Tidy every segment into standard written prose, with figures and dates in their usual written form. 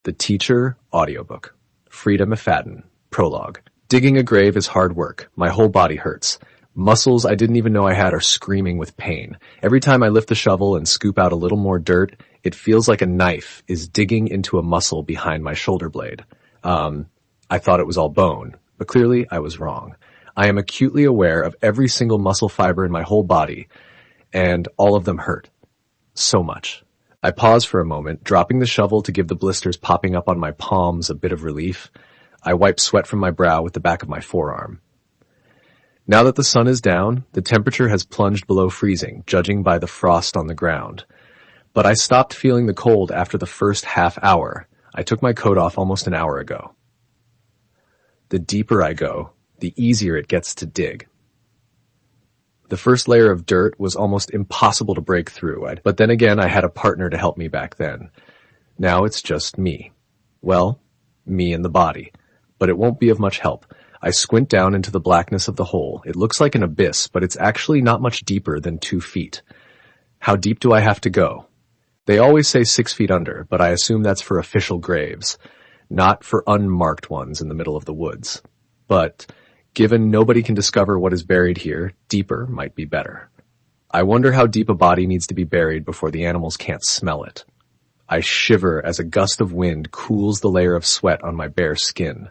The Teacher Audiobook. Frida McFadden. Prologue. Digging a grave is hard work. My whole body hurts. Muscles I didn't even know I had are screaming with pain. Every time I lift the shovel and scoop out a little more dirt, it feels like a knife is digging into a muscle behind my shoulder blade. I thought it was all bone, but clearly I was wrong. I am acutely aware of every single muscle fiber in my whole body, and all of them hurt. So much. I pause for a moment, dropping the shovel to give the blisters popping up on my palms a bit of relief. I wipe sweat from my brow with the back of my forearm. Now that the sun is down, the temperature has plunged below freezing, judging by the frost on the ground. But I stopped feeling the cold after the first half hour. I took my coat off almost an hour ago. The deeper I go, the easier it gets to dig. The first layer of dirt was almost impossible to break through, but then again I had a partner to help me back then. Now it's just me. Well, me and the body. But it won't be of much help. I squint down into the blackness of the hole. It looks like an abyss, but it's actually not much deeper than 2 feet. How deep do I have to go? They always say 6 feet under, but I assume that's for official graves, not for unmarked ones in the middle of the woods. But given nobody can discover what is buried here, deeper might be better. I wonder how deep a body needs to be buried before the animals can't smell it. I shiver as a gust of wind cools the layer of sweat on my bare skin.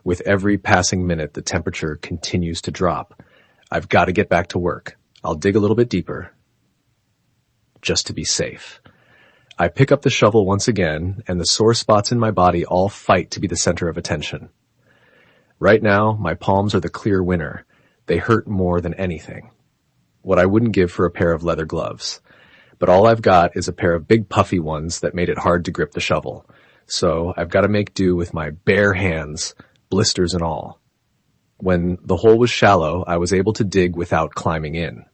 With every passing minute, the temperature continues to drop. I've got to get back to work. I'll dig a little bit deeper, just to be safe. I pick up the shovel once again, and the sore spots in my body all fight to be the center of attention. Right now, my palms are the clear winner. They hurt more than anything. What I wouldn't give for a pair of leather gloves. But all I've got is a pair of big puffy ones that made it hard to grip the shovel. So I've got to make do with my bare hands, blisters and all. When the hole was shallow, I was able to dig without climbing in.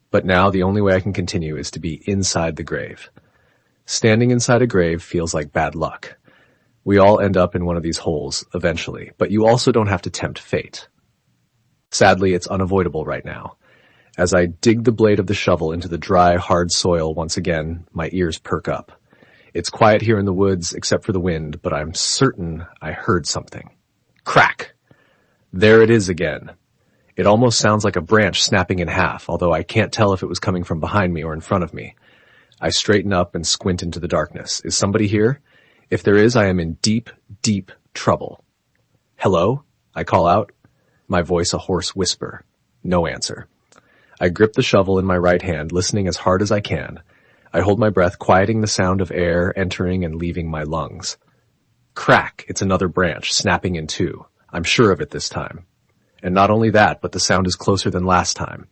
But now the only way I can continue is to be inside the grave. Standing inside a grave feels like bad luck. We all end up in one of these holes eventually, but you also don't have to tempt fate. Sadly, it's unavoidable right now. As I dig the blade of the shovel into the dry, hard soil once again, my ears perk up. It's quiet here in the woods except for the wind, but I'm certain I heard something. Crack! There it is again. It almost sounds like a branch snapping in half, although I can't tell if it was coming from behind me or in front of me. I straighten up and squint into the darkness. Is somebody here? If there is, I am in deep, deep trouble. Hello? I call out, my voice a hoarse whisper. No answer. I grip the shovel in my right hand, listening as hard as I can. I hold my breath, quieting the sound of air entering and leaving my lungs. Crack! It's another branch, snapping in two. I'm sure of it this time. And not only that, but the sound is closer than last time.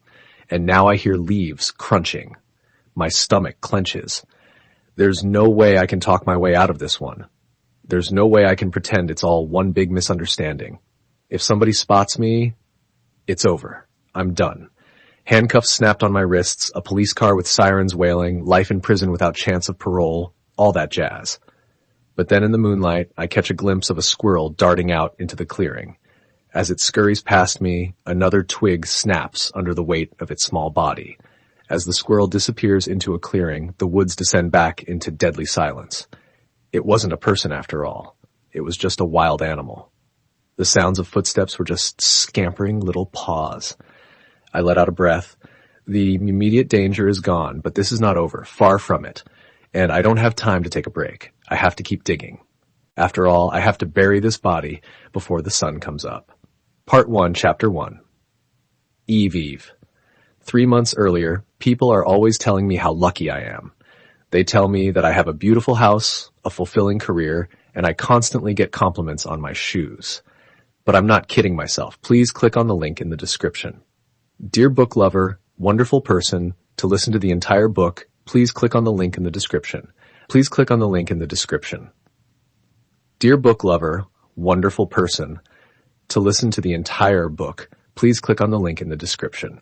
And now I hear leaves crunching. My stomach clenches. There's no way I can talk my way out of this one. There's no way I can pretend it's all one big misunderstanding. If somebody spots me, it's over. I'm done. Handcuffs snapped on my wrists, a police car with sirens wailing, life in prison without chance of parole, all that jazz. But then in the moonlight, I catch a glimpse of a squirrel darting out into the clearing. As it scurries past me, another twig snaps under the weight of its small body. As the squirrel disappears into a clearing, the woods descend back into deadly silence. It wasn't a person after all. It was just a wild animal. The sounds of footsteps were just scampering little paws. I let out a breath. The immediate danger is gone, but this is not over, far from it. And I don't have time to take a break. I have to keep digging. After all, I have to bury this body before the sun comes up. Part 1, Chapter 1. Eve. 3 months earlier, people are always telling me how lucky I am. They tell me that I have a beautiful house, a fulfilling career, and I constantly get compliments on my shoes. But I'm not kidding myself. Please click on the link in the description. Dear book lover, wonderful person, to listen to the entire book, please click on the link in the description. Please click on the link in the description. Dear book lover, wonderful person, to listen to the entire book, please click on the link in the description.